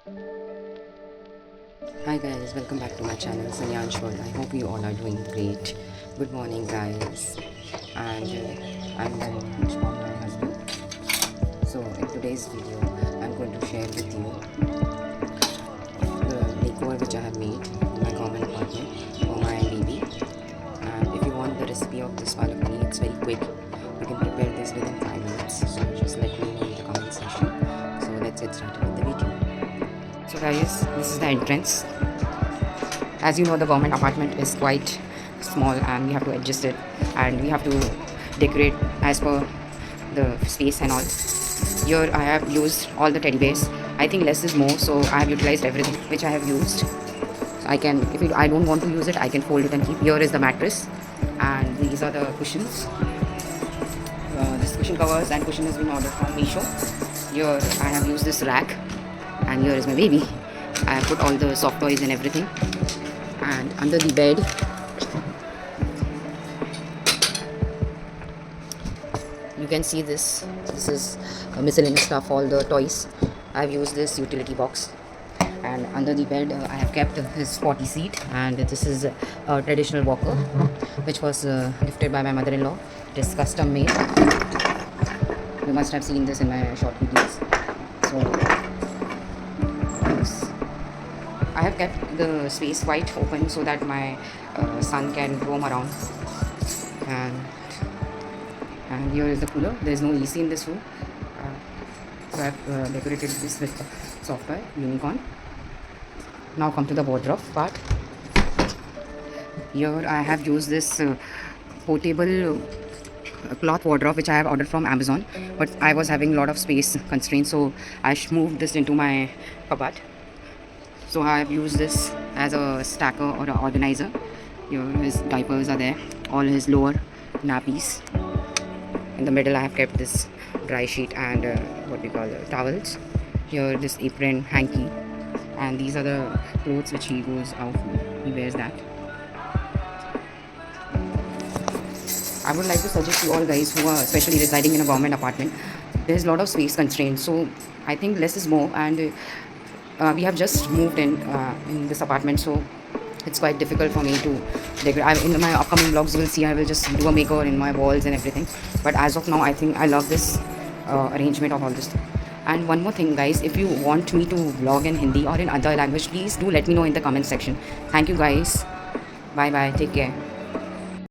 Hi guys, welcome back to my channel Sanyansh World. I hope you all are doing great. Good morning guys, and I'm Sanyansh from my husband. So in today's video, I'm going to share with you the makeover which I have made in my common apartment for my baby. And if you want the recipe of this palak paneer, it's very quick. You can prepare this within 5 minutes. So just let me know in the comment section. So let's get started with the video. So guys, this is the entrance. As you know, the government apartment is quite small and we have to adjust it, and we have to decorate as per the space and all. Here I have used all the teddy bears. I think less is more, so I have utilized everything which I have used. So I can, if I don't want to use it, I can fold it and keep. Here is the mattress, and these are the cushions. This cushion covers and cushion has been ordered from Meesho. Here I have used this rack, and here is my baby. I have put all the soft toys and everything. And under the bed, you can see this is miscellaneous stuff, all the toys. I've used this utility box. And under the bed, I have kept his potty seat, and this is a traditional walker which was gifted by my mother-in-law. It is custom made. You must have seen this in my short videos. So I have kept the space quite open so that my son can roam around. And here is the cooler. There is no AC in this room. So I have decorated this with software unicorn. Now come to the wardrobe part. Here I have used this portable cloth wardrobe which I have ordered from Amazon, but I was having a lot of space constraints, so I moved this into my cupboard. So I have used this as a stacker or an organizer. Here his diapers are there, all his lower nappies. In the middle I have kept this dry sheet and what we call towels. Here this apron, hanky, and these are the clothes which he goes out, he wears that. I would like to suggest you all guys who are especially residing in a government apartment, there's a lot of space constraints, so I think less is more. And we have just moved in this apartment, so it's quite difficult for me to decorate. In my upcoming vlogs, you will see I will just do a makeover in my walls and everything. But as of now, I think I love this arrangement of all this stuff. And one more thing, guys, if you want me to vlog in Hindi or in other language, please do let me know in the comment section. Thank you, guys. Bye bye. Take care.